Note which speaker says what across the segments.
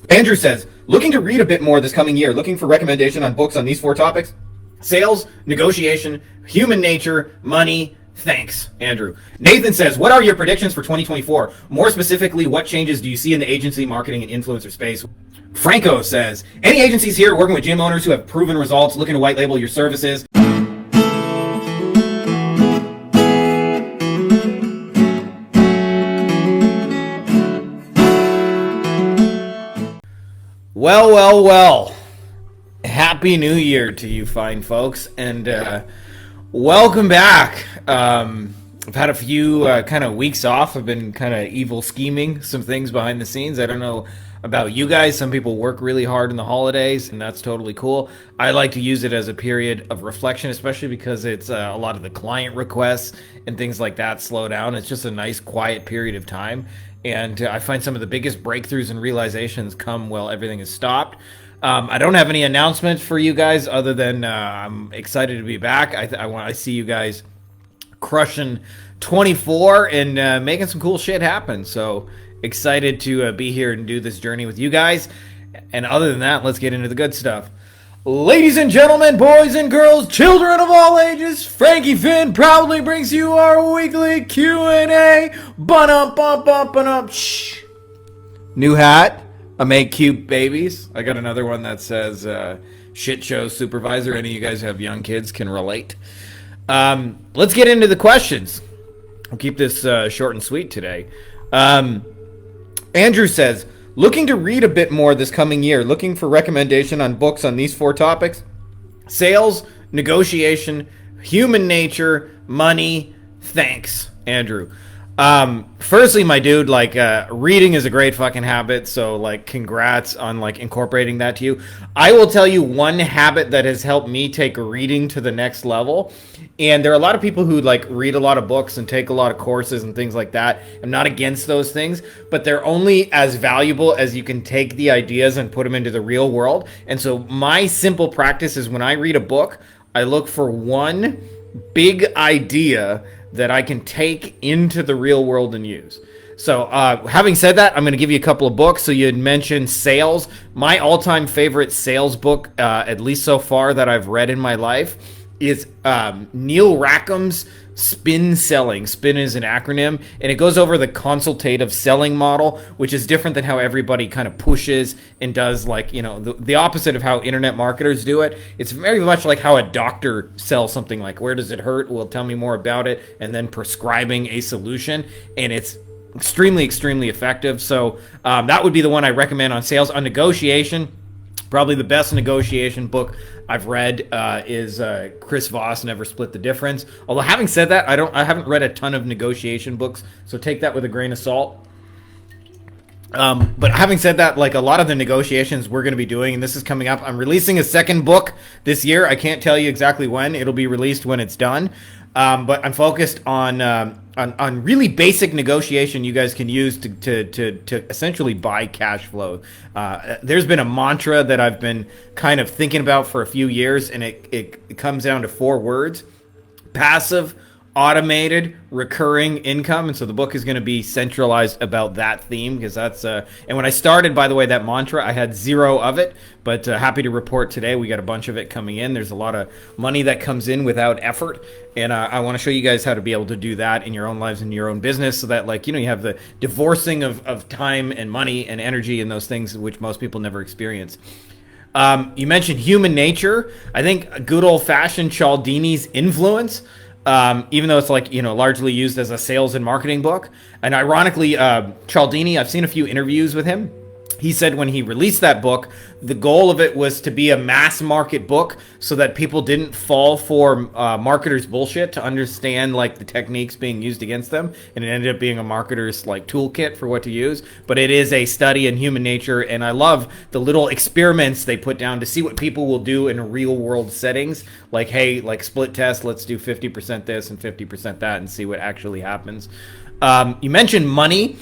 Speaker 1: Andrew says, looking to read a bit more this coming year, looking for recommendation on books on these four topics: sales, negotiation, human nature, money. Thanks, Andrew. Nathan says, what are your predictions for 2024? More specifically, what changes do you see in the agency, marketing, and influencer space? Franco says, any agencies here working with gym owners who have proven results, looking to white label your services? Well. Happy New Year to you fine folks, and welcome back. I've had a few kind of weeks off. I've been kind of evil scheming some things behind the scenes. I don't know about you guys. Some people work really hard in the holidays, and that's totally cool. I like to use it as a period of reflection, especially because it's a lot of the client requests and things like that slow down. It's just a nice quiet period of time. And I find some of the biggest breakthroughs and realizations come while everything is stopped. I don't have any announcements for you guys other than I'm excited to be back. I see you guys crushing 24 and making some cool shit happen. So excited to be here and do this journey with you guys. And other than that, let's get into the good stuff. Ladies and gentlemen, boys and girls, children of all ages, Frankie Finn proudly brings you our weekly Q&A. Bun-up. Shh. New hat. I make cute babies. I got another one that says shit show supervisor. Any of you guys who have young kids can relate. Let's get into the questions. I'll keep this short and sweet today. Andrew says, looking to read a bit more this coming year, looking for recommendation on books on these four topics: sales, negotiation, human nature, money. Thanks, Andrew. Firstly, my dude, reading is a great fucking habit, so congrats on incorporating that to you. I will tell you one habit that has helped me take reading to the next level. And there are a lot of people who read a lot of books and take a lot of courses and things like that. I'm not against those things, but they're only as valuable as you can take the ideas and put them into the real world. And so my simple practice is when I read a book, I look for one big idea that I can take into the real world and use. So having said that, I'm going to give you a couple of books. So you had mentioned sales. My all-time favorite sales book, at least so far that I've read in my life, is Neil Rackham's Spin Selling. Spin is an acronym, and it goes over the consultative selling model, which is different than how everybody kind of pushes and does, the opposite of how internet marketers do it. It's very much like how a doctor sells something, like, where does it hurt? Well, tell me more about it, and then prescribing a solution, and it's extremely effective. So that would be the one I recommend on sales. On negotiation, probably the best negotiation book I've read is Chris Voss, Never Split the Difference. Although having said that, I haven't read a ton of negotiation books, so take that with a grain of salt. But having said that, a lot of the negotiations we're going to be doing, and this is coming up, I'm releasing a second book this year. I can't tell you exactly when. It'll be released when it's done. But I'm focused on really basic negotiation you guys can use to essentially buy cash flow. There's been a mantra that I've been kind of thinking about for a few years, and it comes down to 4 words: passive, automated, recurring income. And so the book is going to be centralized about that theme, because that's and when I started, by the way, that mantra, I had 0 of it, but happy to report today we got a bunch of it coming in. There's a lot of money that comes in without effort, and I want to show you guys how to be able to do that in your own lives and your own business, so that you have the divorcing of time and money and energy and those things which most people never experience. You mentioned human nature. I think good old-fashioned Cialdini's Influence, even though it's largely used as a sales and marketing book. And ironically, Cialdini, I've seen a few interviews with him. He said when he released that book, the goal of it was to be a mass market book so that people didn't fall for marketers' bullshit, to understand the techniques being used against them. And it ended up being a marketer's toolkit for what to use. But it is a study in human nature, and I love the little experiments they put down to see what people will do in real world settings. Hey, split test, let's do 50% this and 50% that and see what actually happens. You mentioned money.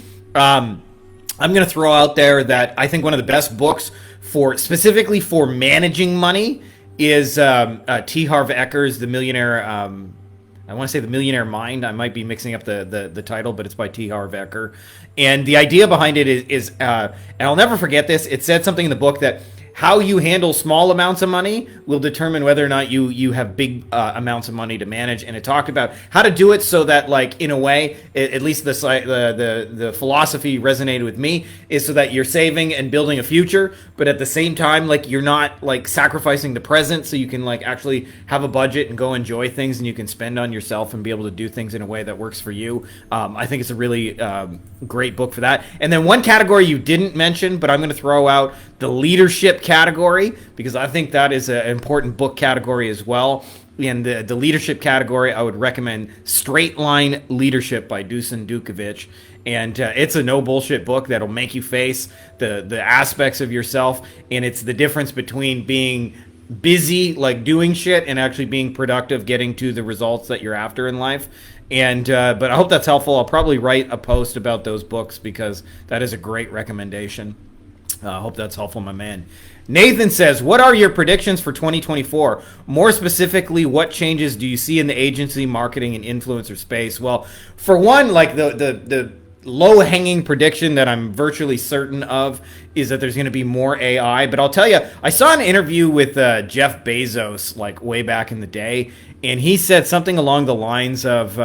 Speaker 1: I'm going to throw out there that I think one of the best books specifically for managing money is T. Harv Eker's The Millionaire I want to say The Millionaire Mind. I might be mixing up the title, but it's by T. Harv Eker. And the idea behind it is and I'll never forget this. It said something in the book that how you handle small amounts of money will determine whether or not you have big amounts of money to manage. And it talked about how to do it so that, like, in a way, at least the philosophy resonated with me, is so that you're saving and building a future, but at the same time, like, you're not like sacrificing the present, so you can like actually have a budget and go enjoy things, and you can spend on yourself and be able to do things in a way that works for you. I think it's a really great book for that. And then one category you didn't mention, but I'm going to throw out the leadership category, because I think that is an important book category as well. In the leadership category, I would recommend Straight Line Leadership by Dusan Dukovic. And it's a no bullshit book that'll make you face the aspects of yourself. And it's the difference between being busy, like doing shit, and actually being productive, getting to the results that you're after in life. And but I hope that's helpful. I'll probably write a post about those books, because that is a great recommendation. I hope that's helpful, my man. Nathan says, what are your predictions for 2024? More specifically, what changes do you see in the agency, marketing, and influencer space? Well, for one, like the low-hanging prediction that I'm virtually certain of is that there's going to be more AI. But I'll tell you, I saw an interview with Jeff Bezos, like way back in the day, and he said something along the lines of,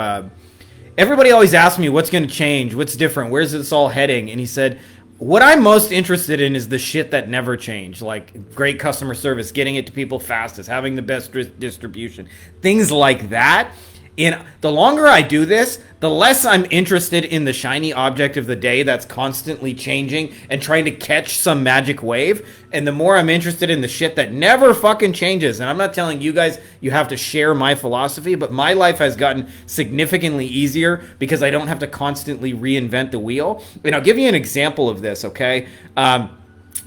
Speaker 1: everybody always asks me what's going to change, what's different, where's this all heading? And he said, what I'm most interested in is the shit that never changed, like great customer service, getting it to people fastest, having the best distribution, things like that. And the longer I do this, the less I'm interested in the shiny object of the day that's constantly changing and trying to catch some magic wave. And the more I'm interested in the shit that never fucking changes. And I'm not telling you guys you have to share my philosophy, but my life has gotten significantly easier because I don't have to constantly reinvent the wheel. And I'll give you an example of this, okay?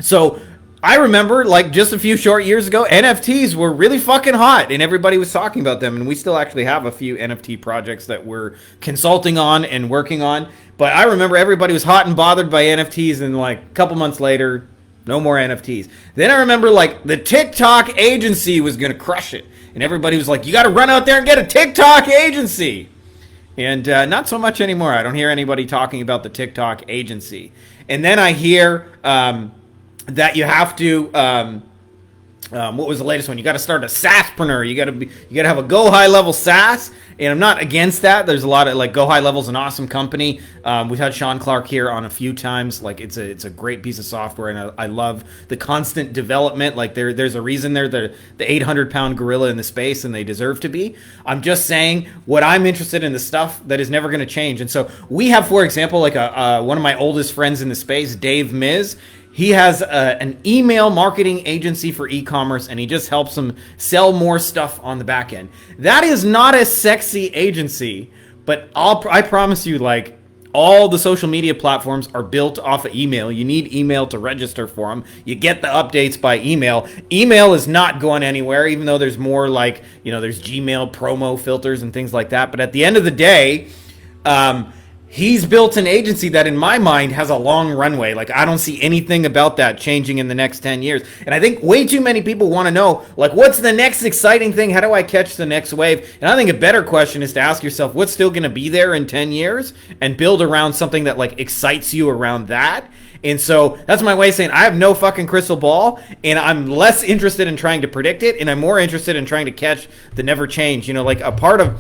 Speaker 1: So I remember, like, just a few short years ago, NFTs were really fucking hot, and everybody was talking about them, and we still actually have a few NFT projects that we're consulting on and working on. But I remember everybody was hot and bothered by NFTs, and, like, a couple months later, no more NFTs. Then I remember, like, the TikTok agency was going to crush it, and everybody was like, you got to run out there and get a TikTok agency. And not so much anymore. I don't hear anybody talking about the TikTok agency. And then I hear that you have to, what was the latest one? You got to start a SaaSpreneur. You got to have a Go High Level SaaS. And I'm not against that. There's a lot of, like, Go High Level's an awesome company. We've had Sean Clark here on a few times. Like, it's a great piece of software, and I love the constant development. Like, there's a reason they're the 800-pound gorilla in the space, and they deserve to be. I'm just saying what I'm interested in, the stuff that is never going to change. And so we have, for example, like one of my oldest friends in the space, Dave Miz. He has an email marketing agency for e-commerce, and he just helps them sell more stuff on the back end. That is not a sexy agency, but I promise you, like, all the social media platforms are built off of email. You need email to register for them. You get the updates by email. Email is not going anywhere, even though there's more, like, there's Gmail promo filters and things like that. But at the end of the day, he's built an agency that, in my mind, has a long runway. Like, I don't see anything about that changing in the next 10 years. And I think way too many people want to know, like, what's the next exciting thing? How do I catch the next wave? And I think a better question is to ask yourself, what's still going to be there in 10 years? And build around something that, like, excites you around that. And so that's my way of saying I have no fucking crystal ball, and I'm less interested in trying to predict it, and I'm more interested in trying to catch the never change. Like, a part of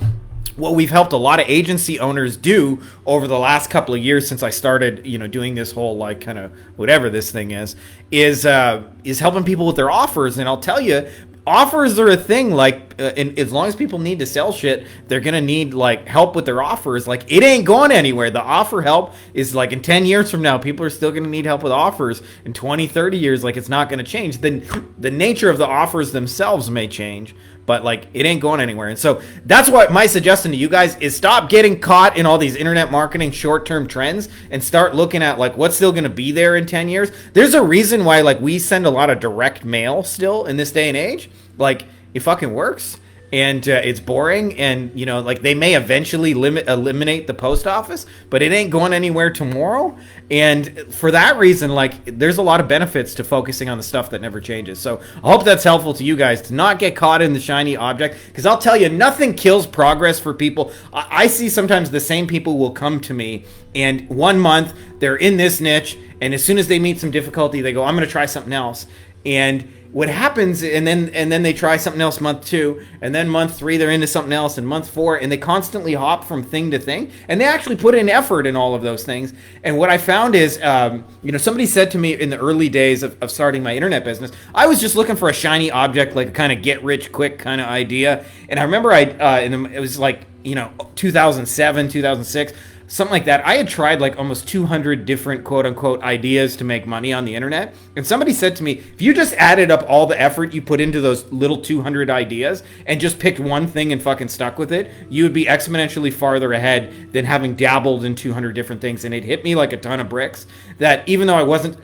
Speaker 1: what we've helped a lot of agency owners do over the last couple of years since I started, doing this whole, like, kind of whatever this thing is helping people with their offers. And I'll tell you, offers are a thing. Like, and as long as people need to sell shit, they're going to need, like, help with their offers. Like, it ain't going anywhere. The offer help is, like, in 10 years from now, people are still going to need help with offers. In 20, 30 years, like, it's not going to change. Then the nature of the offers themselves may change, but, like, it ain't going anywhere. And so that's what my suggestion to you guys is: stop getting caught in all these internet marketing short-term trends and start looking at, like, what's still going to be there in 10 years. There's a reason why, like, we send a lot of direct mail still in this day and age. Like, it fucking works. and it's boring, and like they may eventually eliminate the post office, but it ain't going anywhere tomorrow. And for that reason, like, there's a lot of benefits to focusing on the stuff that never changes. So I hope that's helpful to you guys to not get caught in the shiny object, because I'll tell you, nothing kills progress for people. I see sometimes the same people will come to me, and 1 month they're in this niche, and as soon as they meet some difficulty, they go, I'm going to try something else. And what happens, and then they try something else month 2, and then month 3 they're into something else, and month 4, and they constantly hop from thing to thing, and they actually put in effort in all of those things. And what I found is, somebody said to me in the early days of starting my internet business, I was just looking for a shiny object, like a kind of get rich quick kind of idea. And I remember it was like 2007, 2006. Something like that. I had tried like almost 200 different quote unquote ideas to make money on the internet. And somebody said to me, if you just added up all the effort you put into those little 200 ideas and just picked one thing and fucking stuck with it, you would be exponentially farther ahead than having dabbled in 200 different things. And it hit me like a ton of bricks that even though I wasn't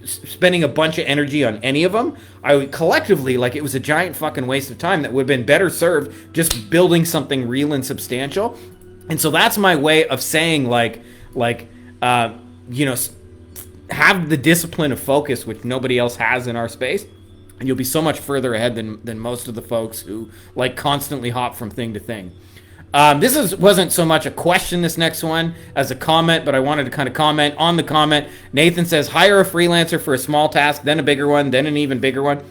Speaker 1: spending a bunch of energy on any of them, I would collectively, like, it was a giant fucking waste of time that would have been better served just building something real and substantial. And so that's my way of saying, have the discipline of focus, which nobody else has in our space, and you'll be so much further ahead than most of the folks who like constantly hop from thing to thing. Wasn't so much a question, this next one, as a comment, but I wanted to kind of comment on the comment. Nathan says, hire a freelancer for a small task, then a bigger one, then an even bigger one.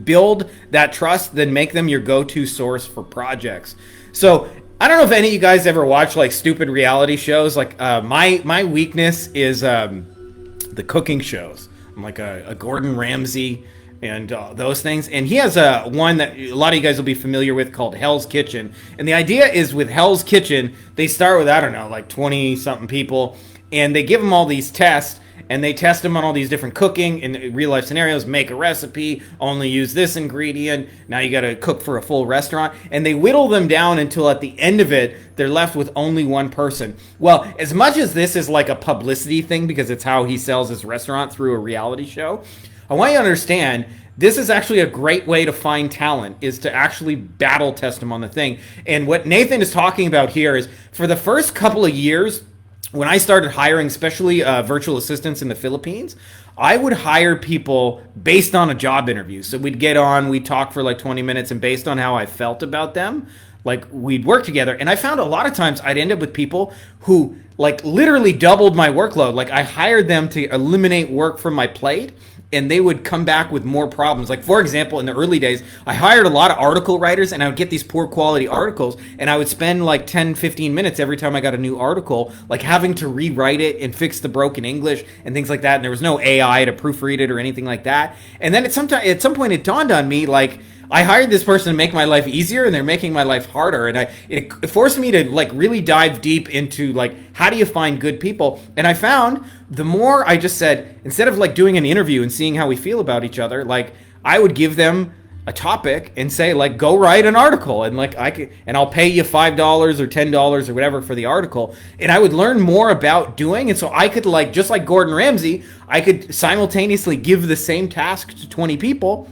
Speaker 1: Build that trust, then make them your go-to source for projects. So I don't know if any of you guys ever watch like stupid reality shows. Like my weakness is the cooking shows. I'm like a Gordon Ramsay and those things. And he has one that a lot of you guys will be familiar with called Hell's Kitchen. And the idea is with Hell's Kitchen, they start with, I don't know, like 20 something people, and they give them all these tests. And they test them on all these different cooking in real life scenarios, make a recipe, only use this ingredient. Now you got to cook for a full restaurant. And they whittle them down until at the end of it, they're left with only one person. Well, as much as this is like a publicity thing, because it's how he sells his restaurant through a reality show, I want you to understand, this is actually a great way to find talent, is to actually battle test them on the thing. And what Nathan is talking about here is, for the first couple of years, when I started hiring, especially virtual assistants in the Philippines, I would hire people based on a job interview. So we'd get on, we'd talk for like 20 minutes, and based on how I felt about them, like, we'd work together. And I found a lot of times I'd end up with people who like literally doubled my workload. Like, I hired them to eliminate work from my plate, and they would come back with more problems. Like, for example, in the early days, I hired a lot of article writers, and I would get these poor quality articles, and I would spend like 10, 15 minutes every time I got a new article, like having to rewrite it and fix the broken English and things like that. And there was no AI to proofread it or anything like that. And then at some point it dawned on me, like, I hired this person to make my life easier, and they're making my life harder. And it forced me to like really dive deep into like, how do you find good people? And I found the more I just said, instead of like doing an interview and seeing how we feel about each other, like, I would give them a topic and say, like, go write an article, and like I'll pay you $5 or $10 or whatever for the article. And I would learn more about doing. And so I could, like, just like Gordon Ramsay, I could simultaneously give the same task to 20 people.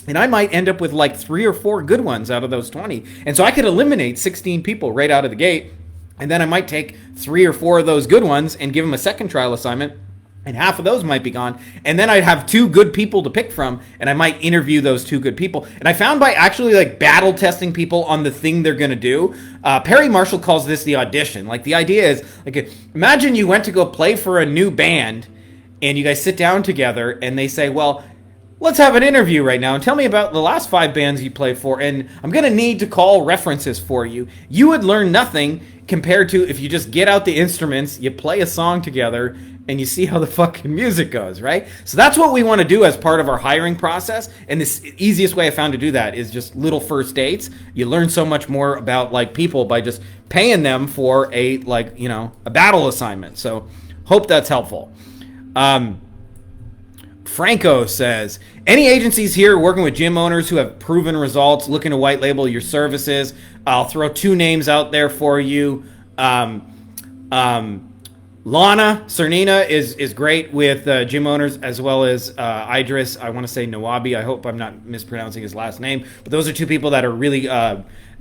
Speaker 1: And I might end up with like 3 or 4 good ones out of those 20. And so I could eliminate 16 people right out of the gate. And then I might take 3 or 4 of those good ones and give them a second trial assignment. And half of those might be gone. And then I'd have 2 good people to pick from. And I might interview those 2 good people. And I found by actually like battle testing people on the thing they're going to do. Perry Marshall calls this the audition. Like, the idea is, like, imagine you went to go play for a new band. And you guys sit down together and they say, well, let's have an interview right now and tell me about the last 5 bands you played for, and I'm going to need to call references for you. You would learn nothing compared to if you just get out the instruments, you play a song together, and you see how the fucking music goes, right? So that's what we want to do as part of our hiring process. And this easiest way I found to do that is just little first dates. You learn so much more about like people by just paying them for a battle assignment. So hope that's helpful. Franco says, any agencies here working with gym owners who have proven results, looking to white label your services? I'll throw 2 names out there for you. Lana Cernina is great with gym owners, as well as Idris. I want to say Nawabi. I hope I'm not mispronouncing his last name. But those are two people that are really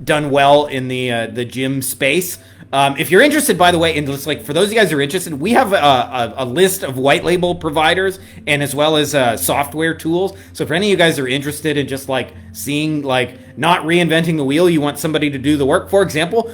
Speaker 1: done well in the gym space. If you're interested, by the way, and just like for those of you guys who are interested, we have a list of white label providers and as well as software tools. So for any of you guys who are interested in just like seeing, like, not reinventing the wheel, you want somebody to do the work. For example,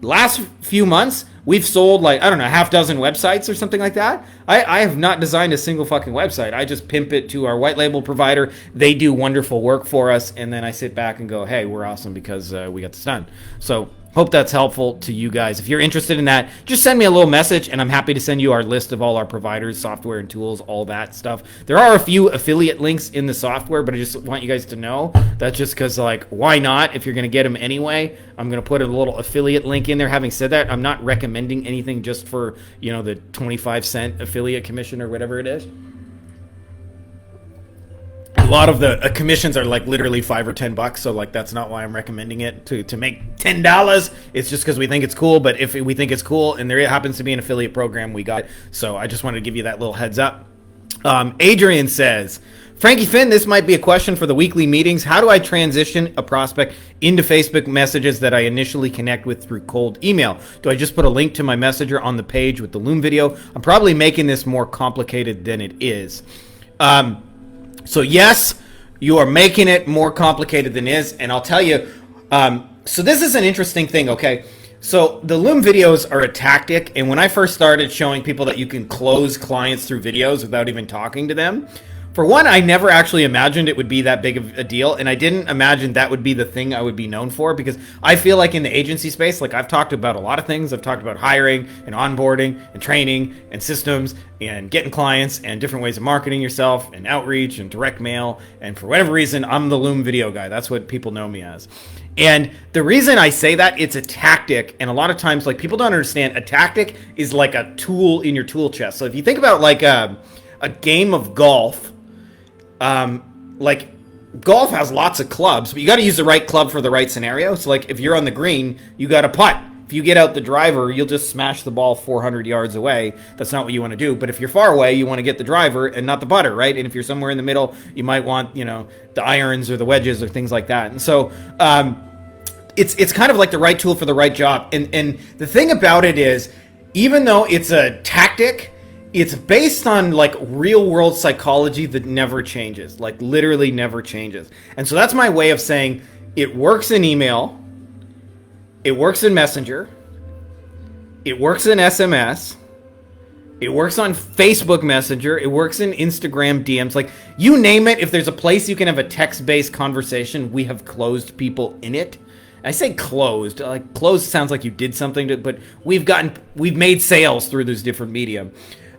Speaker 1: last few months, we've sold like, I don't know, half dozen websites or something like that. I have not designed a single fucking website. I just pimp it to our white label provider. They do wonderful work for us. And then I sit back and go, hey, we're awesome because we got this done. So hope that's helpful to you guys. If you're interested in that, just send me a little message and I'm happy to send you our list of all our providers, software and tools, all that stuff. There are a few affiliate links in the software, but I just want you guys to know that's just because, like, why not? If you're going to get them anyway, I'm going to put a little affiliate link in there. Having said that, I'm not recommending anything just for, you know, the 25-cent affiliate commission or whatever it is. A lot of the commissions are like literally $5 or $10, so like that's not why I'm recommending it to make $10. It's just because we think it's cool. But if we think it's cool and there happens to be an affiliate program, we got it. So I just wanted to give you that little heads up. Adrian says, Frankie Finn, this might be a question for the weekly meetings. How do I transition a prospect into Facebook messages that I initially connect with through cold email? Do I just put a link to my messenger on the page with the Loom video? I'm probably making this more complicated than it is. So yes, you are making it more complicated than it is, and I'll tell you, so this is an interesting thing, okay? So the Loom videos are a tactic, and when I first started showing people that you can close clients through videos without even talking to them, for one, I never actually imagined it would be that big of a deal, and I didn't imagine that would be the thing I would be known for, because I feel like in the agency space, like I've talked about a lot of things. I've talked about hiring and onboarding and training and systems and getting clients and different ways of marketing yourself and outreach and direct mail, and for whatever reason, I'm the Loom video guy. That's what people know me as. And the reason I say that, it's a tactic, and a lot of times, like, people don't understand, a tactic is like a tool in your tool chest. So if you think about like a game of golf, like golf has lots of clubs, but you got to use the right club for the right scenario. So like if you're on the green, you got to putt. If you get out the driver, you'll just smash the ball 400 yards away. That's not what you want to do. But if you're far away, you want to get the driver and not the putter, right? And if you're somewhere in the middle, you might want, you know, the irons or the wedges or things like that. And so it's kind of like the right tool for the right job. And the thing about it is, even though it's a tactic, it's based on like real world psychology that never changes, like literally never changes. And so that's my way of saying it works in email, it works in Messenger, it works in SMS, it works on Facebook Messenger, it works in Instagram DMs, like you name it. If there's a place you can have a text-based conversation, we have closed people in it. I say closed, like closed sounds like you did something to, but we've made sales through those different media.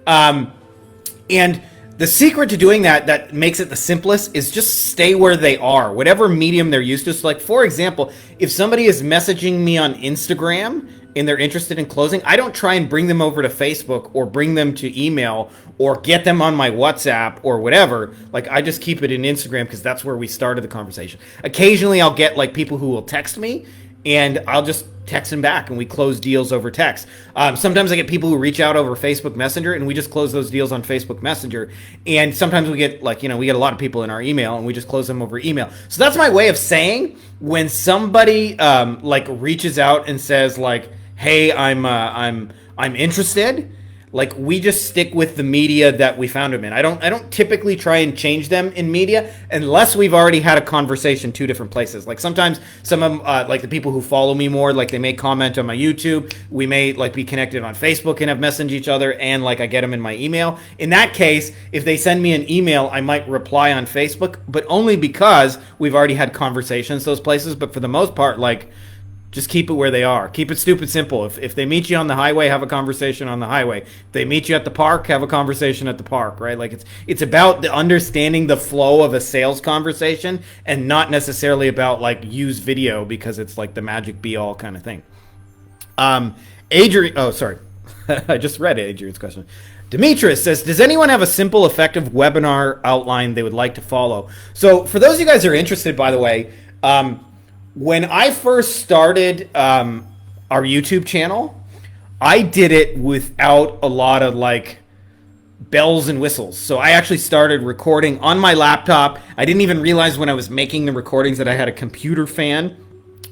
Speaker 1: And the secret to doing that makes it the simplest is just stay where they are, whatever medium they're used to. So like, for example, if somebody is messaging me on Instagram and they're interested in closing, I don't try and bring them over to Facebook or bring them to email or get them on my WhatsApp or whatever. Like, I just keep it in Instagram because that's where we started the conversation. Occasionally I'll get like people who will text me and I'll just text them back and we close deals over text. Sometimes I get people who reach out over Facebook Messenger and we just close those deals on Facebook Messenger. And sometimes we get like, you know, we get a lot of people in our email and we just close them over email. So that's my way of saying when somebody like reaches out and says like, hey, I'm interested. Like, we just stick with the media that we found them in. I don't typically try and change them in media unless we've already had a conversation two different places. Like sometimes some of them, like the people who follow me more, like they may comment on my YouTube. We may like be connected on Facebook and have messaged each other, and like I get them in my email. In that case, if they send me an email, I might reply on Facebook, but only because we've already had conversations those places. But for the most part, like, just keep it where they are. Keep it stupid simple. If they meet you on the highway, have a conversation on the highway. If they meet you at the park, have a conversation at the park, right? Like it's about the understanding the flow of a sales conversation and not necessarily about like use video because it's like the magic be all kind of thing. Adrian, oh, sorry. I just read Adrian's question. Demetrius says, does anyone have a simple, effective webinar outline they would like to follow? So for those of you guys who are interested, by the way, when I first started our YouTube channel, I did it without a lot of like bells and whistles. So I actually started recording on my laptop. I didn't even realize when I was making the recordings that I had a computer fan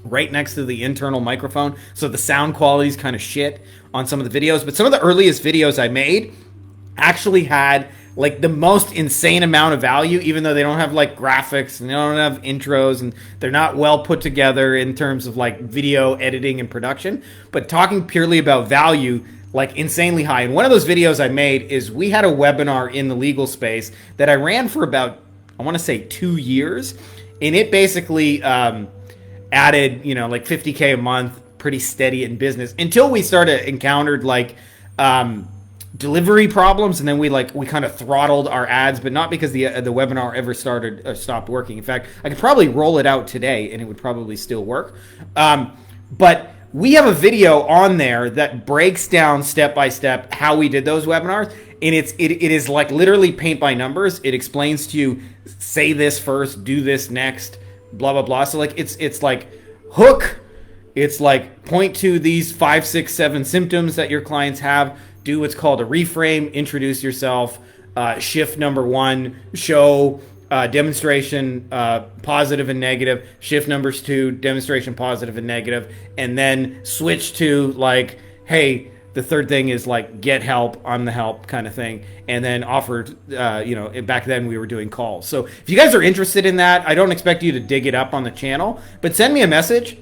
Speaker 1: right next to the internal microphone. So the sound quality is kind of shit on some of the videos. But some of the earliest videos I made actually had like the most insane amount of value, even though they don't have like graphics and they don't have intros and they're not well put together in terms of like video editing and production. But talking purely about value, like insanely high. And one of those videos I made is we had a webinar in the legal space that I ran for about, I want to say 2 years. And it basically added, you know, like 50K a month, pretty steady in business until we encountered like, delivery problems, and then we kind of throttled our ads, but not because the webinar ever stopped working. In fact, I could probably roll it out today and it would probably still work. But we have a video on there that breaks down step by step how we did those webinars, and it is like literally paint by numbers. It explains to you, say this first, do this next, blah blah blah. So like it's like hook. It's like point to these 5, 6, 7 symptoms that your clients have. Do what's called a reframe, introduce yourself, shift number 1, show demonstration positive and negative, shift numbers 2, demonstration positive and negative, and then switch to like, hey, the third thing is like get help, I'm the help kind of thing, and then offered, back then we were doing calls. So if you guys are interested in that, I don't expect you to dig it up on the channel, but send me a message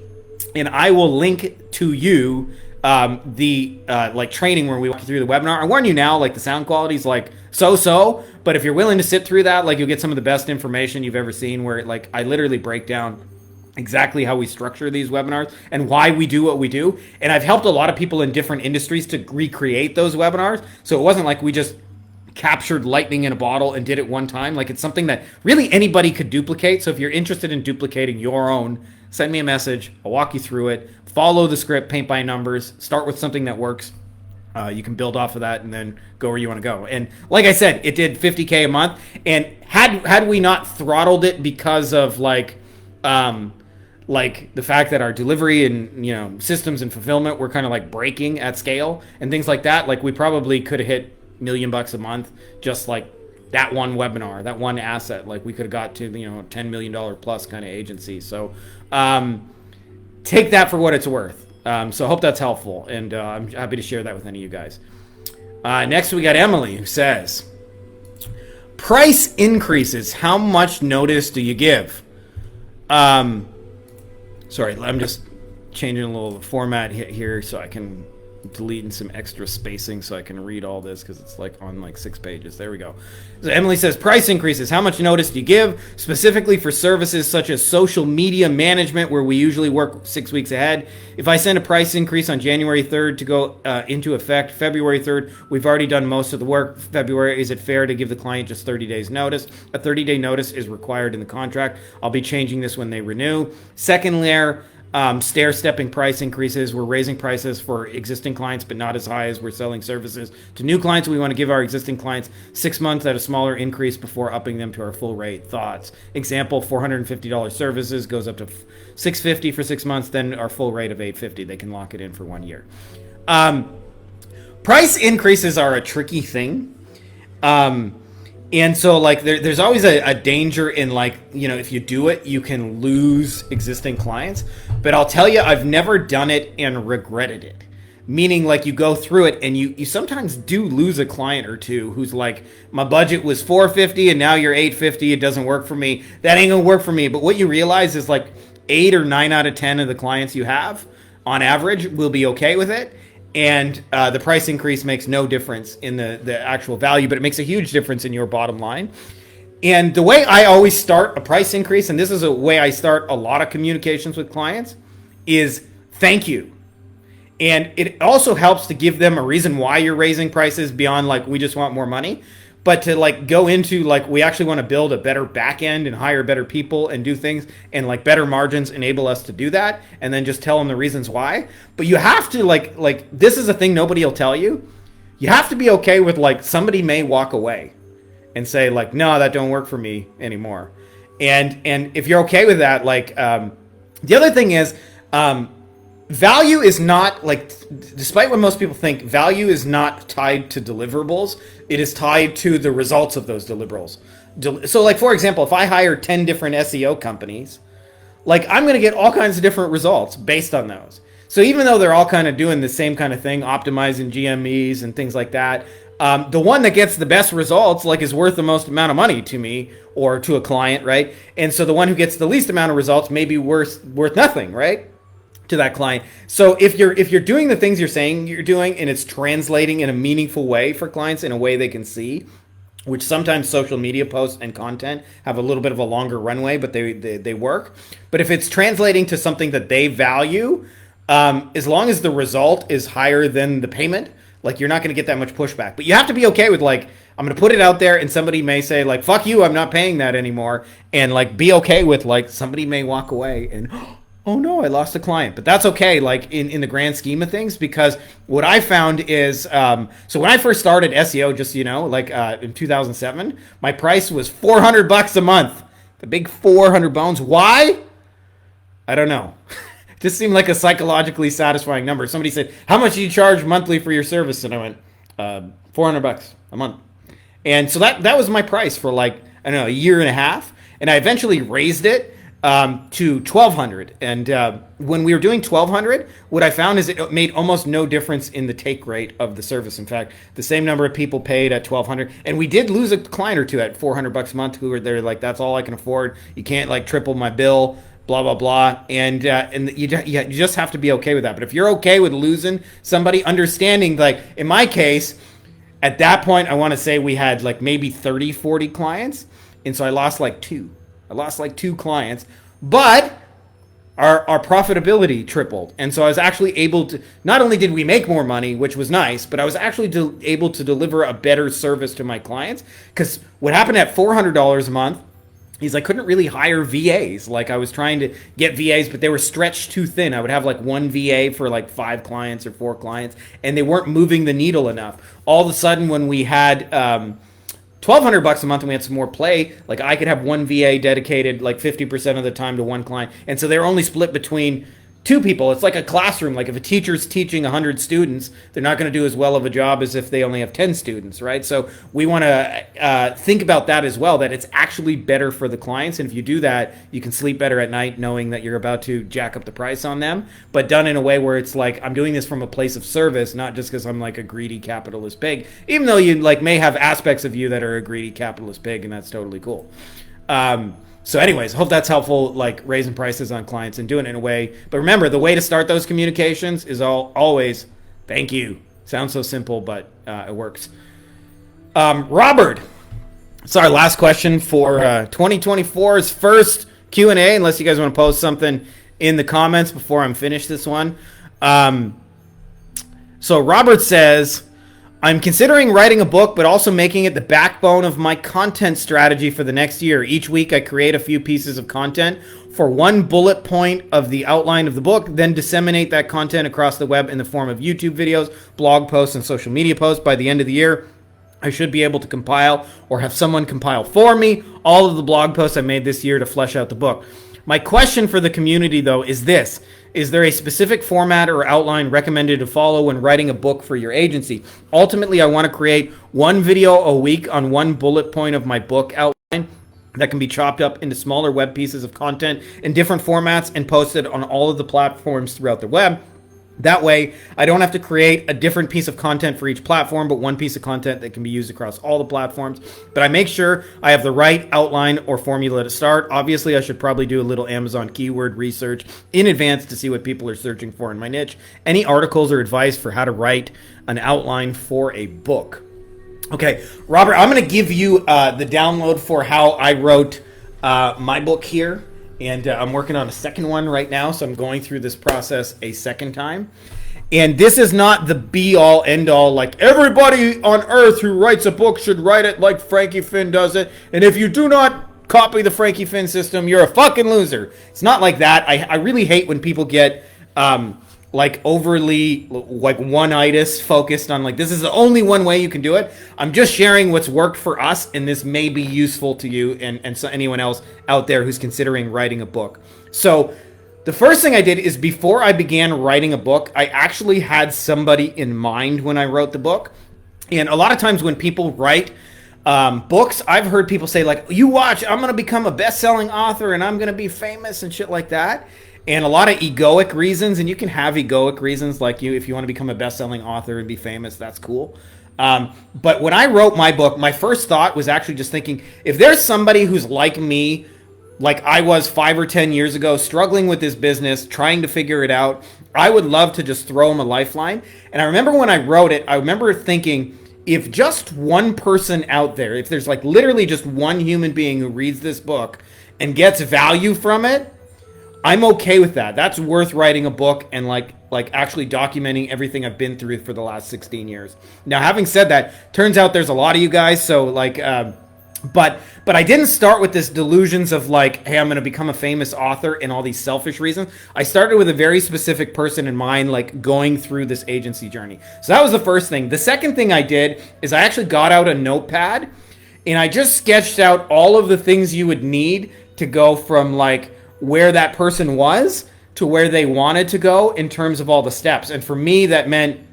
Speaker 1: and I will link to you the training where we walk you through the webinar. I warn you now, like the sound quality is like so, but if you're willing to sit through that, like you'll get some of the best information you've ever seen, where like I literally break down exactly how we structure these webinars and why we do what we do. And I've helped a lot of people in different industries to recreate those webinars. So it wasn't like we just captured lightning in a bottle and did it one time. Like it's something that really anybody could duplicate. So if you're interested in duplicating your own, send me a message. I'll walk you through it. Follow the script, paint by numbers. Start with something that works. You can build off of that and then go where you want to go. And like I said, it did 50K a month. And had we not throttled it because of like the fact that our delivery and systems and fulfillment were kind of like breaking at scale and things like that, like we probably could have hit $1 million a month just like that one webinar, that one asset. Like we could have got to $10 million plus kind of agency. So take that for what it's worth. So I hope that's helpful, and I'm happy to share that with any of you guys. Next, we got Emily, who says, price increases. How much notice do you give? Sorry, I'm just changing a little format here so I can deleting some extra spacing so I can read all this because it's like on like 6 pages. There we go. So Emily says, price increases. How much notice do you give? Specifically for services such as social media management, where we usually work 6 weeks ahead. If I send a price increase on January 3rd to go into effect February 3rd, we've already done most of the work. February, is it fair to give the client just 30 days notice? A 30-day notice is required in the contract. I'll be changing this when they renew. Second layer, stair-stepping price increases. We're raising prices for existing clients, but not as high as we're selling services to new clients. We want to give our existing clients 6 months at a smaller increase before upping them to our full rate. Thoughts? Example, $450 services goes up to $650 for 6 months, then our full rate of $850. They can lock it in for 1 year. Price increases are a tricky thing. And so like there's always a danger in like, if you do it, you can lose existing clients. But I'll tell you, I've never done it and regretted it. Meaning like you go through it and you sometimes do lose a client or two who's like, my budget was $450 and now you're $850. It doesn't work for me. That ain't gonna work for me. But what you realize is like 8 or 9 out of 10 of the clients you have on average will be okay with it. And the price increase makes no difference in the actual value, but it makes a huge difference in your bottom line. And the way I always start a price increase, and this is a way I start a lot of communications with clients, is thank you. And it also helps to give them a reason why you're raising prices beyond like, we just want more money. But to like go into like, we actually want to build a better back end and hire better people and do things, and like better margins enable us to do that, and then just tell them the reasons why. But you have to like this is a thing nobody will tell you. You have to be okay with like somebody may walk away and say like, no, that don't work for me anymore. And if you're okay with that, like the other thing is value is not like, despite what most people think, value is not tied to deliverables. It is tied to the results of those deliverables. So like, for example, if I hire 10 different SEO companies, like I'm going to get all kinds of different results based on those. So even though they're all kind of doing the same kind of thing, optimizing GMEs and things like that, the one that gets the best results like is worth the most amount of money to me or to a client, right? And so the one who gets the least amount of results may be worth nothing, right, to that client. So if you're doing the things you're saying you're doing and it's translating in a meaningful way for clients, in a way they can see, which sometimes social media posts and content have a little bit of a longer runway, but they work. But if it's translating to something that they value, as long as the result is higher than the payment, like you're not going to get that much pushback. But you have to be okay with like, I'm going to put it out there and somebody may say like, fuck you, I'm not paying that anymore. And like, be okay with like, somebody may walk away and, oh no, I lost a client. But that's okay, like in the grand scheme of things, because what I found is, so when I first started SEO, just, you know, like in 2007, my price was $400 a month. The big 400 bones. Why? I don't know. Just seemed like a psychologically satisfying number. Somebody said, how much do you charge monthly for your service? And I went, $400 a month. And so that was my price for like, I don't know, a year and a half. And I eventually raised it to $1,200. And when we were doing $1,200, what I found is it made almost no difference in the take rate of the service. In fact, the same number of people paid at $1,200. And we did lose a client or two at $400 a month who were there like, that's all I can afford. You can't like triple my bill. Blah, blah, blah. And you just have to be okay with that. But if you're okay with losing somebody, understanding, like in my case, at that point, I want to say we had like maybe 30, 40 clients. And so I lost like two. I lost like 2 clients. But our profitability tripled. And so I was actually able to, not only did we make more money, which was nice, but I was actually able to deliver a better service to my clients. Because what happened at $400 a month, I couldn't really hire VAs. Like I was trying to get VAs, but they were stretched too thin. I would have like one VA for like 5 clients or 4 clients, and they weren't moving the needle enough. All of a sudden, when we had $1,200 a month and we had some more play, like I could have one VA dedicated like 50% of the time to one client. And so they're only split between 2 people. It's like a classroom. Like if a teacher's teaching 100 students, they're not going to do as well of a job as if they only have 10 students, right? So we want to think about that as well, that it's actually better for the clients. And if you do that, you can sleep better at night knowing that you're about to jack up the price on them, but done in a way where it's like, I'm doing this from a place of service, not just because I'm like a greedy capitalist pig, even though you like may have aspects of you that are a greedy capitalist pig, and that's totally cool. So anyways, hope that's helpful, like raising prices on clients and doing it in a way. But remember, the way to start those communications is always, thank you. Sounds so simple, but it works. Robert, it's our last question for 2024's first Q&A, unless you guys want to post something in the comments before I'm finished this one. So Robert says, I'm considering writing a book, but also making it the backbone of my content strategy for the next year. Each week, I create a few pieces of content for one bullet point of the outline of the book, then disseminate that content across the web in the form of YouTube videos, blog posts, and social media posts. By the end of the year, I should be able to compile or have someone compile for me all of the blog posts I made this year to flesh out the book. My question for the community, though, is this. Is there a specific format or outline recommended to follow when writing a book for your agency? Ultimately, I want to create one video a week on one bullet point of my book outline that can be chopped up into smaller web pieces of content in different formats and posted on all of the platforms throughout the web. That way, I don't have to create a different piece of content for each platform, but one piece of content that can be used across all the platforms. But I make sure I have the right outline or formula to start. Obviously, I should probably do a little Amazon keyword research in advance to see what people are searching for in my niche. Any articles or advice for how to write an outline for a book? Okay, Robert, I'm going to give you the download for how I wrote my book here. And I'm working on a second one right now, so I'm going through this process a second time. And this is not the be-all, end-all, like everybody on earth who writes a book should write it like Frankie Finn does it. And if you do not copy the Frankie Finn system, you're a fucking loser. It's not like that. I really hate when people get like overly like one-itis focused on like this is the only one way you can do it. I'm just sharing what's worked for us, and this may be useful to you and so anyone else out there who's considering writing a book. So The first thing I did is before I began writing a book, I actually had somebody in mind when I wrote the book. And a lot of times when people write books, I've heard people say like, you watch, I'm going to become a best-selling author and I'm going to be famous and shit like that. And a lot of egoic reasons, and you can have egoic reasons like if you want to become a best-selling author and be famous, that's cool. But when I wrote my book, my first thought was actually just thinking, if there's somebody who's like me, like I was 5 or 10 years ago, struggling with this business, trying to figure it out, I would love to just throw them a lifeline. And I remember when I wrote it, I remember thinking, if just one person out there, if there's like literally just one human being who reads this book and gets value from it, I'm okay with that. That's worth writing a book and like actually documenting everything I've been through for the last 16 years. Now, having said that, turns out there's a lot of you guys, so like but I didn't start with this delusions of like, hey, I'm going to become a famous author and all these selfish reasons. I started with a very specific person in mind, like going through this agency journey. So that was the first thing. The second thing I did is I actually got out a notepad and I just sketched out all of the things you would need to go from like where that person was to where they wanted to go in terms of all the steps. And for me, that meant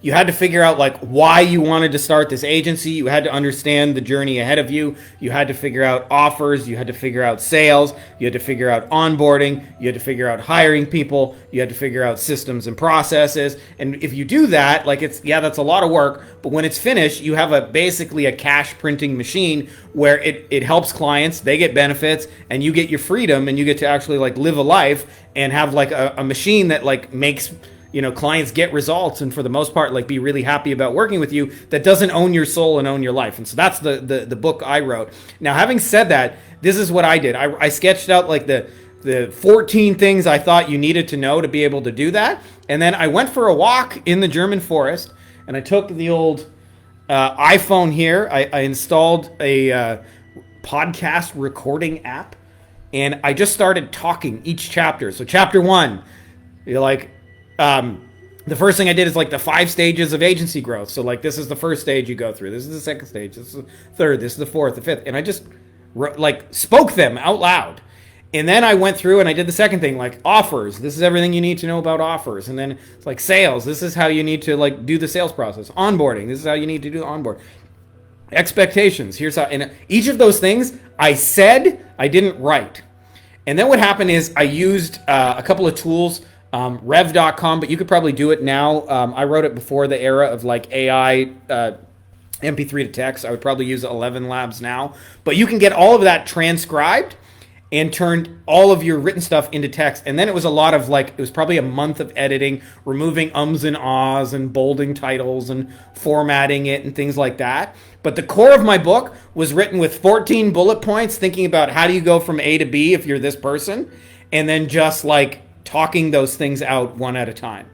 Speaker 1: you had to figure out like why you wanted to start this agency. You had to understand the journey ahead of you. You had to figure out offers. You had to figure out sales. You had to figure out onboarding. You had to figure out hiring people. You had to figure out systems and processes. And if you do that, like that's a lot of work. But when it's finished, you have basically a cash printing machine where it helps clients. They get benefits and you get your freedom and you get to actually like live a life and have like a machine that like makes clients get results and for the most part, like be really happy about working with you that doesn't own your soul and own your life. And so that's the book I wrote. Now, having said that, this is what I did. I sketched out like the 14 things I thought you needed to know to be able to do that. And then I went for a walk in the German forest and I took the old iPhone here. I installed a podcast recording app and I just started talking each chapter. So chapter 1, you're like, the first thing I did is like the 5 stages of agency growth. So like this is the first stage you go through. This is the second stage. This is the third. This is the fourth, the fifth. And I just like spoke them out loud. And then I went through and I did the second thing, like offers. This is everything you need to know about offers. And then it's like sales. This is how you need to like do the sales process. Onboarding. This is how you need to do the onboard. Expectations. Here's how. And each of those things I said, I didn't write. And then what happened is I used a couple of tools. Rev.com, but you could probably do it now. I wrote it before the era of like AI, MP3 to text. I would probably use 11 Labs now, but you can get all of that transcribed and turned all of your written stuff into text. And then it was a lot of like, it was probably a month of editing, removing ums and ahs and bolding titles and formatting it and things like that. But the core of my book was written with 14 bullet points, thinking about how do you go from A to B if you're this person, and then just like talking those things out one at a time.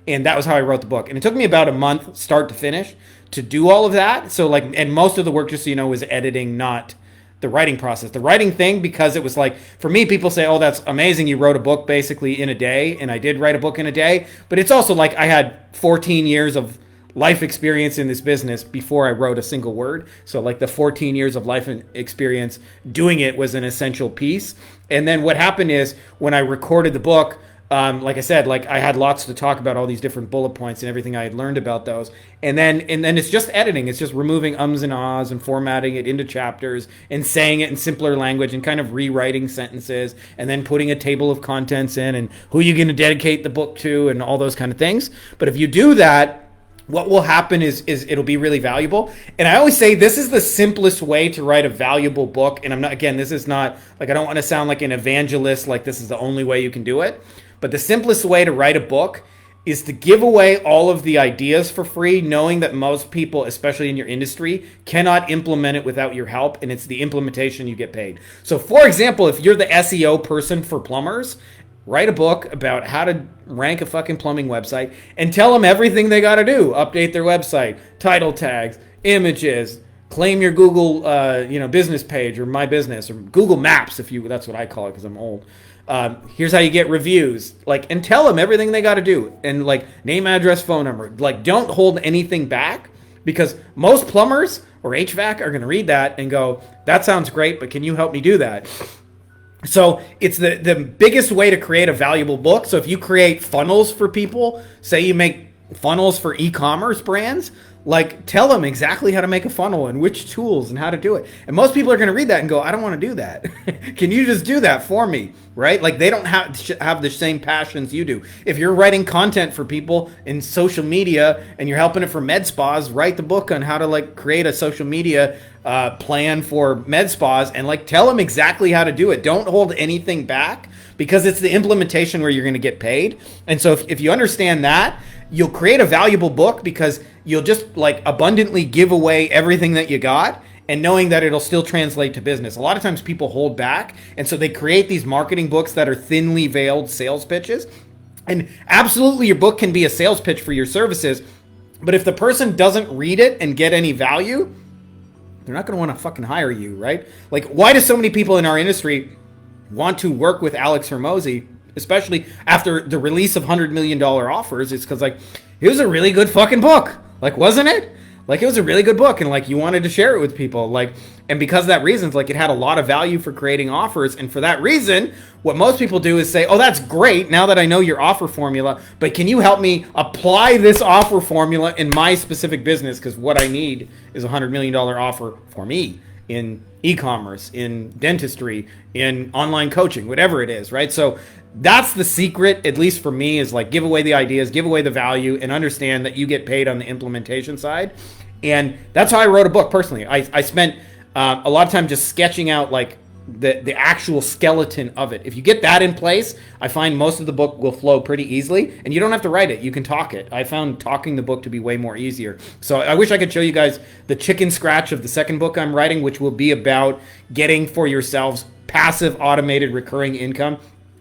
Speaker 1: And that was how I wrote the book. And it took me about a month, start to finish, to do all of that. So like, and most of the work, just so you know, was editing, not the writing process. The writing thing, because it was like, for me, people say, oh, that's amazing. You wrote a book basically in a day. And I did write a book in a day. But it's also like I had 14 years of life experience in this business before I wrote a single word. So like the 14 years of life experience doing it was an essential piece. And then what happened is when I recorded the book, like I said, like I had lots to talk about, all these different bullet points and everything I had learned about those. And then it's just editing. It's just removing ums and ahs and formatting it into chapters and saying it in simpler language and kind of rewriting sentences and then putting a table of contents in and who you're going to dedicate the book to and all those kind of things. But if you do that, what will happen is it'll be really valuable. And I always say this is the simplest way to write a valuable book. And I'm not, again, this is not like, I don't want to sound like an evangelist, like this is the only way you can do it. But the simplest way to write a book is to give away all of the ideas for free, knowing that most people, especially in your industry, cannot implement it without your help, and it's the implementation you get paid. So for example, if you're the SEO person for plumbers, write a book about how to rank a fucking plumbing website and tell them everything they got to do. Update their website, title tags, images, claim your Google business page or My Business or Google Maps, that's what I call it because I'm old. Here's how you get reviews, and tell them everything they got to do, and name, address, phone number. Don't hold anything back, because most plumbers or HVAC are going to read that and go, that sounds great, but can you help me do that? So it's the biggest way to create a valuable book. So if you create funnels for people, say you make funnels for e-commerce brands, like tell them exactly how to make a funnel and which tools and how to do it. And most people are going to read that and go, I don't want to do that. Can you just do that for me? Right? Like they don't have the same passions you do. If you're writing content for people in social media and you're helping it for med spas, write the book on how to like create a social media plan for med spas and like tell them exactly how to do it. Don't hold anything back, because it's the implementation where you're going to get paid. And so if you understand that, you'll create a valuable book, because you'll just like abundantly give away everything that you got, and knowing that it'll still translate to business. A lot of times people hold back, and so they create these marketing books that are thinly veiled sales pitches. And absolutely your book can be a sales pitch for your services, but if the person doesn't read it and get any value, they're not going to want to fucking hire you, right? Like, why do so many people in our industry want to work with Alex Hormozi, especially after the release of $100 million offers? It's because, like, it was a really good fucking book. Like, wasn't it? Like, it was a really good book, and, like, you wanted to share it with people. Like, and because of that reason, like, it had a lot of value for creating offers. And for that reason, what most people do is say, oh, that's great, now that I know your offer formula, but can you help me apply this offer formula in my specific business? Because what I need is a $100 million offer for me in e-commerce, in dentistry, in online coaching, whatever it is, right? So that's the secret, at least for me, is like give away the ideas, give away the value, and understand that you get paid on the implementation side. And that's how I wrote a book personally. I spent a lot of time just sketching out like the actual skeleton of it. If you get that in place, I find most of the book will flow pretty easily, and you don't have to write it. You can talk it. I found talking the book to be way more easier. So I wish I could show you guys the chicken scratch of the second book I'm writing, which will be about getting for yourselves passive automated recurring income.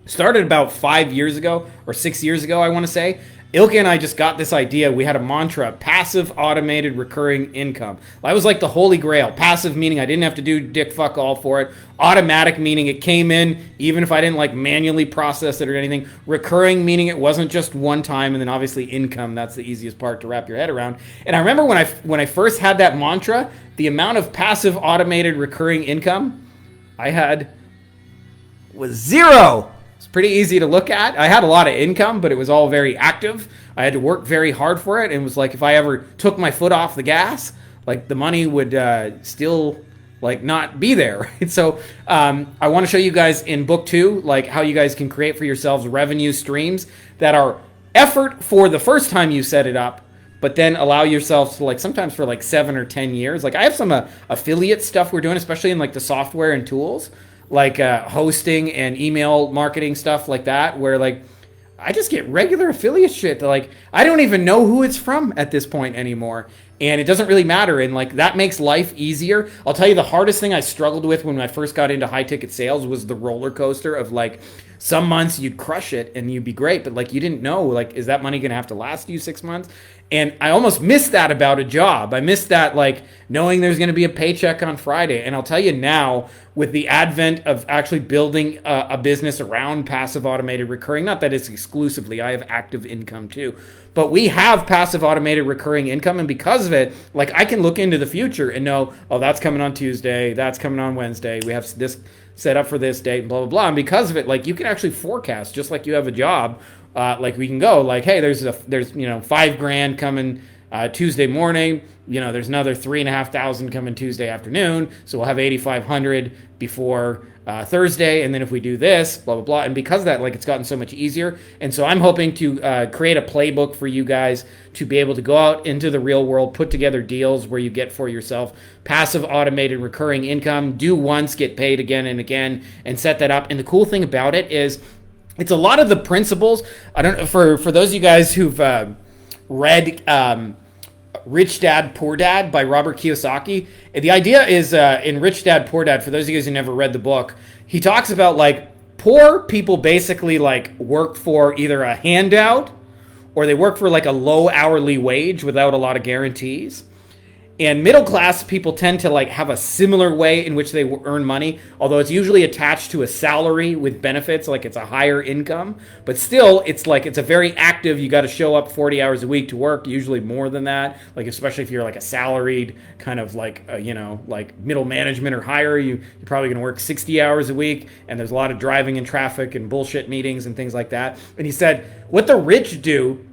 Speaker 1: Started about 5 years ago or 6 years ago, I want to say. Ilke and I just got this idea. We had a mantra: passive automated recurring income. That was like the holy grail. Passive meaning I didn't have to do dick fuck all for it. Automatic meaning it came in even if I didn't like manually process it or anything. Recurring meaning it wasn't just one time. And then obviously income, that's the easiest part to wrap your head around. And I remember when I first had that mantra, the amount of passive automated recurring income I had was zero. It's pretty easy to look at. I had a lot of income, but it was all very active. I had to work very hard for it. And it was like if I ever took my foot off the gas, like the money would still like not be there. And so I want to show you guys in book 2, like how you guys can create for yourselves revenue streams that are effort for the first time you set it up, but then allow yourselves to like sometimes for like 7 or 10 years. Like I have some affiliate stuff we're doing, especially in like the software and tools, like hosting and email marketing stuff like that, where like I just get regular affiliate shit that like I don't even know who it's from at this point anymore, and it doesn't really matter, and like that makes life easier. I'll tell you, the hardest thing I struggled with when I first got into high ticket sales was the roller coaster of like some months you'd crush it and you'd be great, but like you didn't know, like, is that money gonna have to last you 6 months? And I almost missed that about a job. I missed that, like, knowing there's going to be a paycheck on Friday. And I'll tell you now, with the advent of actually building a business around passive automated recurring, not that it's exclusively, I have active income too, but we have passive automated recurring income. And because of it, like, I can look into the future and know, oh, that's coming on Tuesday, that's coming on Wednesday, we have this set up for this date, blah, blah, blah. And because of it, like, you can actually forecast just like you have a job. Like we can go like, hey, there's $5,000 coming Tuesday morning. There's another 3,500 coming Tuesday afternoon. So we'll have 8,500 before Thursday. And then if we do this, blah, blah, blah. And because of that, like, it's gotten so much easier. And so I'm hoping to create a playbook for you guys to be able to go out into the real world, put together deals where you get for yourself passive automated recurring income, do once, get paid again and again, and set that up. And the cool thing about it is, it's a lot of the principles. I don't know, for those of you guys who've read Rich Dad, Poor Dad by Robert Kiyosaki. The idea is in Rich Dad, Poor Dad, for those of you guys who never read the book, he talks about like poor people basically like work for either a handout or they work for like a low hourly wage without a lot of guarantees. And middle class people tend to like have a similar way in which they earn money, although it's usually attached to a salary with benefits, like it's a higher income. But still, it's like it's a very active. You got to show up 40 hours a week to work, usually more than that. Like especially if you're like a salaried kind of like like middle management or higher, you're probably going to work 60 hours a week, and there's a lot of driving and traffic and bullshit meetings and things like that. And he said what the rich do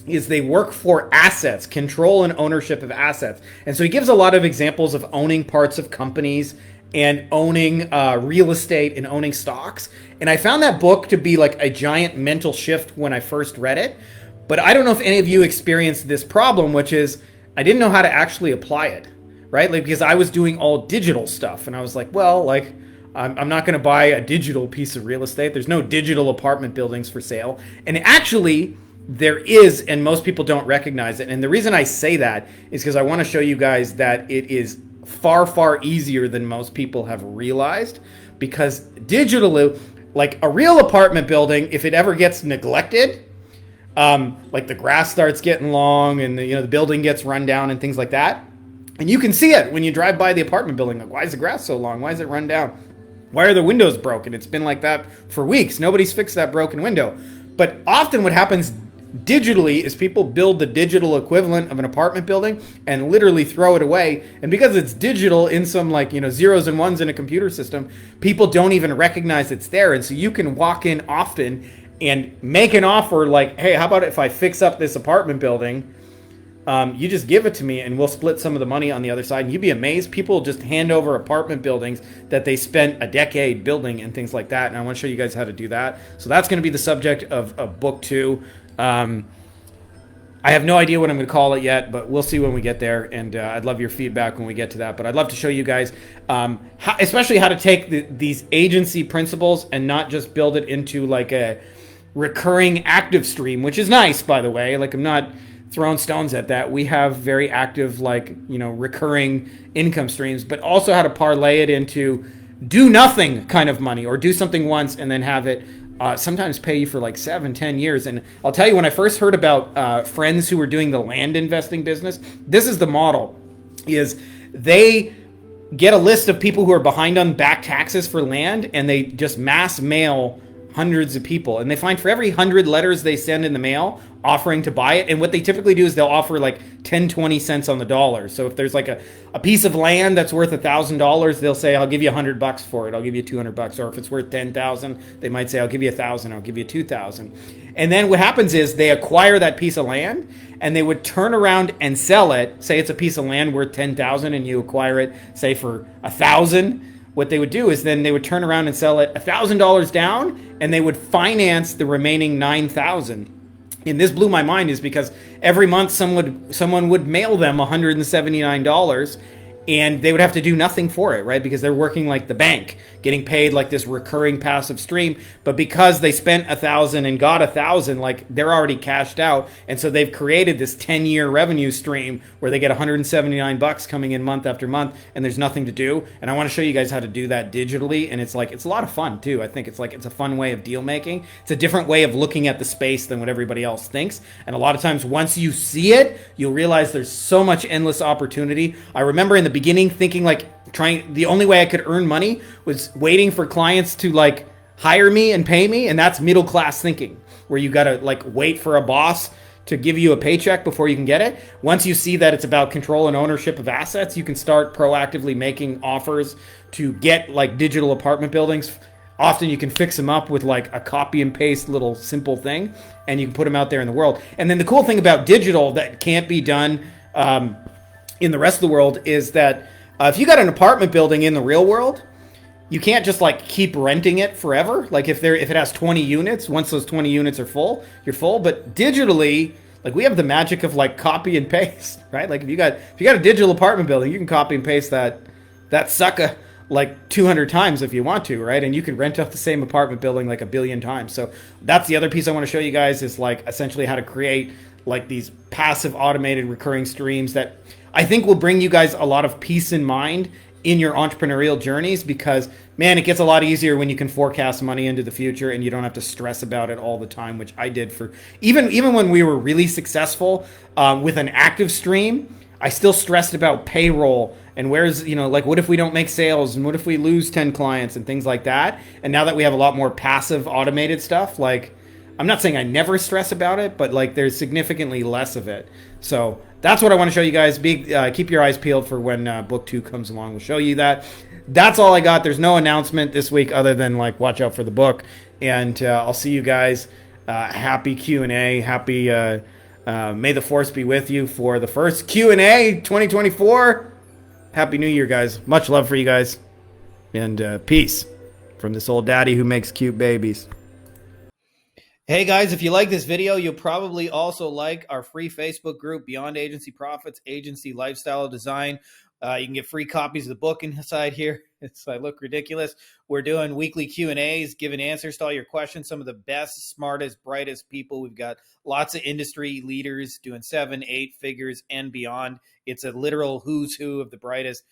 Speaker 1: is they work for assets, control and ownership of assets. And so he gives a lot of examples of owning parts of companies and owning real estate and owning stocks. And I found that book to be like a giant mental shift when I first read it. But I don't know if any of you experienced this problem, which is I didn't know how to actually apply it, right? Like because I was doing all digital stuff and I was like, well, like I'm not going to buy a digital piece of real estate. There's no digital apartment buildings for sale. And actually, there is, and most people don't recognize it. And the reason I say that is because I want to show you guys that it is far, far easier than most people have realized. Because digitally, like a real apartment building, if it ever gets neglected, like the grass starts getting long and the building gets run down and things like that. And you can see it when you drive by the apartment building. Like, why is the grass so long? Why is it run down? Why are the windows broken? It's been like that for weeks. Nobody's fixed that broken window. But often what happens digitally is people build the digital equivalent of an apartment building and literally throw it away. And because it's digital in some like, zeros and ones in a computer system, people don't even recognize it's there. And so you can walk in often and make an offer like, hey, how about if I fix up this apartment building? You just give it to me and we'll split some of the money on the other side. And you'd be amazed. People just hand over apartment buildings that they spent a decade building and things like that. And I want to show you guys how to do that. So that's going to be the subject of book 2. I have no idea what I'm going to call it yet, but we'll see when we get there. And I'd love your feedback when we get to that. But I'd love to show you guys, especially how to take these agency principles and not just build it into like a recurring active stream, which is nice, by the way. Like I'm not throwing stones at that. We have very active, like, recurring income streams, but also how to parlay it into do nothing kind of money or do something once and then have it sometimes pay you for like 7-10 years. And I'll tell you, when I first heard about friends who were doing the land investing business, this is the model, is they get a list of people who are behind on back taxes for land and they just mass mail hundreds of people. And they find for every 100 letters they send in the mail offering to buy it, and what they typically do is they'll offer like 10-20 cents on the dollar. So if there's like a piece of land that's worth $1,000, they'll say, I'll give you $100 for it, I'll give you $200. Or if it's worth 10,000, they might say, I'll give you 1,000, I'll give you 2,000. And then what happens is they acquire that piece of land and they would turn around and sell it. Say it's a piece of land worth 10,000 and you acquire it, say for 1,000. What they would do is then they would turn around and sell it $1,000 down, and they would finance the remaining 9,000. And this blew my mind, is because every month someone would mail them $179, and they would have to do nothing for it, right? Because they're working like the bank, getting paid like this recurring passive stream. But because they spent 1,000 and got 1,000, like they're already cashed out. And so they've created this 10-year revenue stream where they get $179 coming in month after month, and there's nothing to do. And I want to show you guys how to do that digitally. And it's a lot of fun too. I think it's a fun way of deal making. It's a different way of looking at the space than what everybody else thinks. And a lot of times once you see it, you'll realize there's so much endless opportunity. I remember in the beginning thinking the only way I could earn money was waiting for clients to like hire me and pay me. And that's middle class thinking, where you got to like wait for a boss to give you a paycheck before you can get it. Once you see that it's about control and ownership of assets, you can start proactively making offers to get like digital apartment buildings. Often you can fix them up with like a copy and paste little simple thing, and you can put them out there in the world. And then the cool thing about digital that can't be done in the rest of the world is that if you got an apartment building in the real world, you can't just like keep renting it forever. Like if it has 20 units, once those 20 units are full, you're full. But digitally, like we have the magic of like copy and paste, right? Like if you got a digital apartment building, you can copy and paste that sucker like 200 times if you want to, right? And you can rent out the same apartment building like 1 billion times. So that's the other piece I want to show you guys, is like essentially how to create like these passive automated recurring streams that I think will bring you guys a lot of peace in mind in your entrepreneurial journeys, because man, it gets a lot easier when you can forecast money into the future and you don't have to stress about it all the time, which I did for even when we were really successful with an active stream. I still stressed about payroll and where's, you know, like what if we don't make sales and what if we lose 10 clients and things like that. And now that we have a lot more passive automated stuff, like I'm not saying I never stress about it, but like there's significantly less of it. So that's what I want to show you guys. Keep your eyes peeled for when book 2 comes along. We'll show you that. That's all I got. There's no announcement this week other than like watch out for the book. And I'll see you guys. Happy Q&A. Happy May the Force be with you for the first Q&A 2024. Happy New Year, guys. Much love for you guys. And peace from this old daddy who makes cute babies. Hey guys, if you like this video, you'll probably also like our free Facebook group, Beyond Agency Profits, Agency Lifestyle Design. You can get free copies of the book inside here. I look ridiculous. We're doing weekly Q&As, giving answers to all your questions. Some of the best, smartest, brightest people. We've got lots of industry leaders doing 7, 8 figures and beyond. It's a literal who's who of the brightest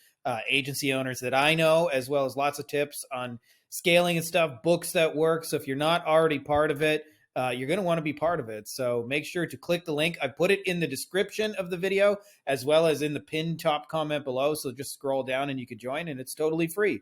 Speaker 1: agency owners that I know, as well as lots of tips on scaling and stuff, books that work. So if you're not already part of it, you're going to want to be part of it. So make sure to click the link. I put it in the description of the video as well as in the pinned top comment below. So just scroll down and you can join, and it's totally free.